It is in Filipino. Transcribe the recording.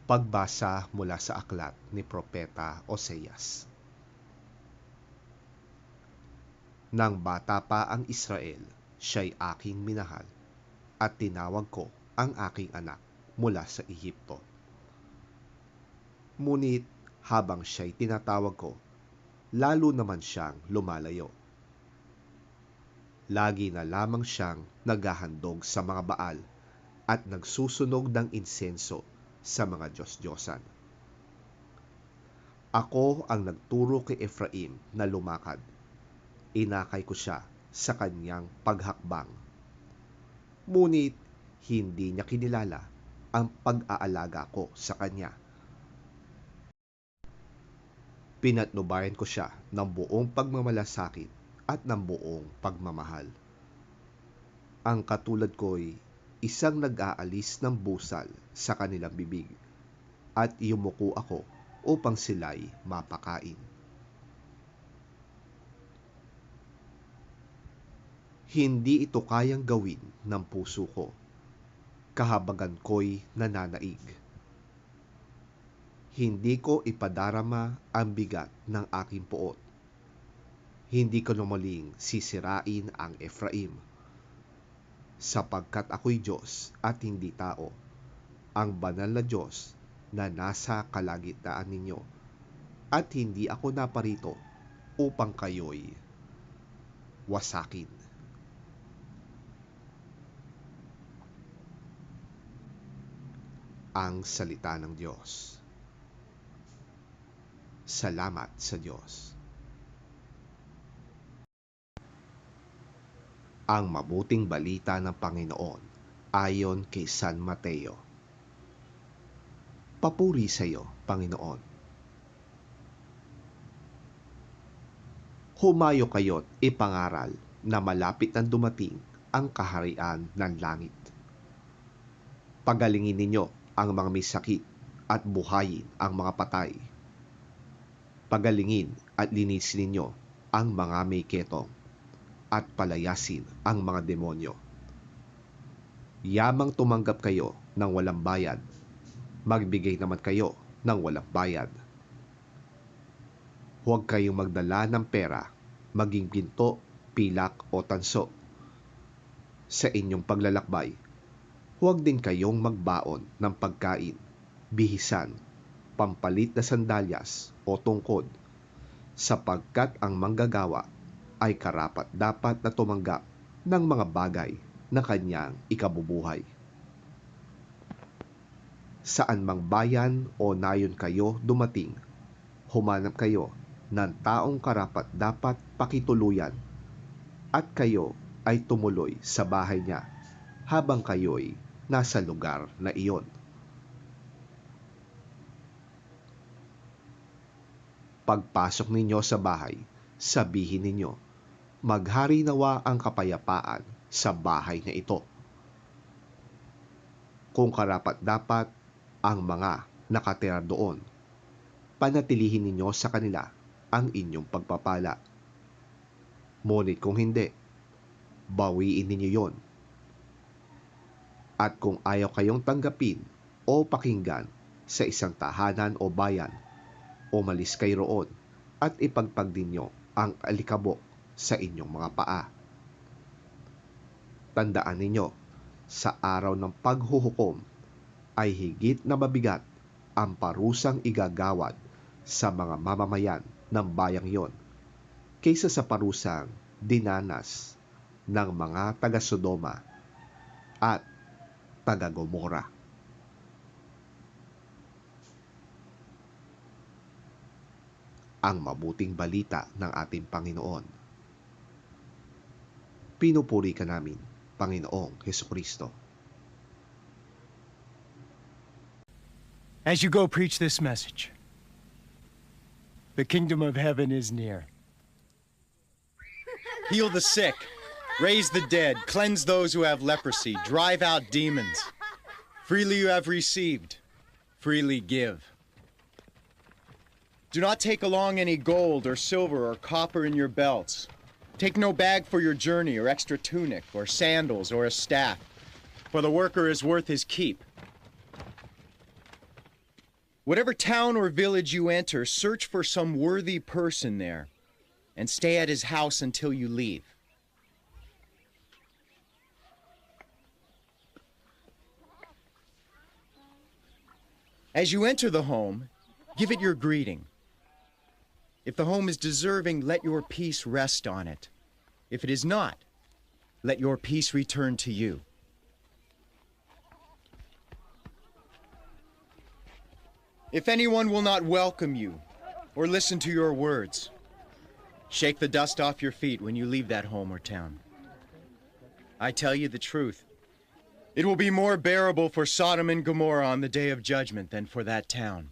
Pagbasa mula sa aklat ni Propeta Oseas. Nang bata pa ang Israel, siya'y aking minahal, at tinawag ko ang aking anak mula sa Ehipto. Ngunit habang siya'y tinatawag ko, lalo naman siyang lumalayo. Lagi na lamang siyang naghahandog sa mga baal at nagsusunog ng insenso sa mga Diyos-Diyosan. Ako ang nagturo kay Efraim na lumakad. Inakay ko siya sa kanyang paghakbang. Ngunit hindi niya kinilala ang pag-aalaga ko sa kanya. Pinatnubayan ko siya ng buong pagmamalasakit at ng buong pagmamahal. Ang katulad ko'y isang nag-aalis ng busal sa kanilang bibig, at yumuko ako upang sila'y mapakain. Hindi ito kayang gawin ng puso ko, kahabagan ko'y nananaig. Hindi ko ipadarama ang bigat ng aking puot. Hindi ko numuling sisirain ang Efraim. Sapagkat ako'y Diyos at hindi tao, ang banal na Diyos na nasa kalagitnaan ninyo, at hindi ako naparito upang kayo'y wasakin. Ang salita ng Diyos. Salamat sa Diyos. Ang mabuting balita ng Panginoon ayon kay San Mateo. Papuri sa iyo, Panginoon. Humayo kayo't ipangaral na malapit nang dumating ang kaharian ng langit. Pagalingin ninyo ang mga may sakit at buhayin ang mga patay. Pagalingin at linisin ninyo ang mga may ketong, at palayasin ang mga demonyo. Yamang tumanggap kayo ng walang bayad, magbigay naman kayo ng walang bayad. Huwag kayong magdala ng pera, maging ginto, pilak o tanso. Sa inyong paglalakbay, huwag din kayong magbaon ng pagkain, bihisan, pampalit na sandalyas o tungkod, sapagkat ang manggagawa ay karapat-dapat na tumanggap ng mga bagay na kanyang ikabubuhay. Saan mang bayan o nayon kayo dumating, humanap kayo ng taong karapat-dapat pakituluyan, at kayo ay tumuloy sa bahay niya habang kayo'y nasa lugar na iyon. Pagpasok ninyo sa bahay, sabihin ninyo, maghari nawa ang kapayapaan sa bahay na ito. Kung karapat-dapat ang mga nakatira doon, panatilihin ninyo sa kanila ang inyong pagpapala. Ngunit kung hindi, bawiin ninyo yon. At kung ayaw kayong tanggapin o pakinggan sa isang tahanan o bayan, umalis kayo roon at ipagpag ninyo ang alikabok sa inyong mga paa. Tandaan ninyo, sa araw ng paghuhukom ay higit na mabigat ang parusang igagawad sa mga mamamayan ng bayang yon kaysa sa parusang dinanas ng mga taga-Sodoma at taga-Gomora. Ang mabuting balita ng ating Panginoon. Pinupuri ka namin, Panginoong Hesukristo. As you go preach this message, the kingdom of heaven is near. Heal the sick, raise the dead, cleanse those who have leprosy, drive out demons. Freely you have received, freely give. Do not take along any gold or silver or copper in your belts. Take no bag for your journey, or extra tunic, or sandals, or a staff, for the worker is worth his keep. Whatever town or village you enter, search for some worthy person there and stay at his house until you leave. As you enter the home, give it your greeting. If the home is deserving, let your peace rest on it. If it is not, let your peace return to you. If anyone will not welcome you or listen to your words, shake the dust off your feet when you leave that home or town. I tell you the truth. It will be more bearable for Sodom and Gomorrah on the day of judgment than for that town.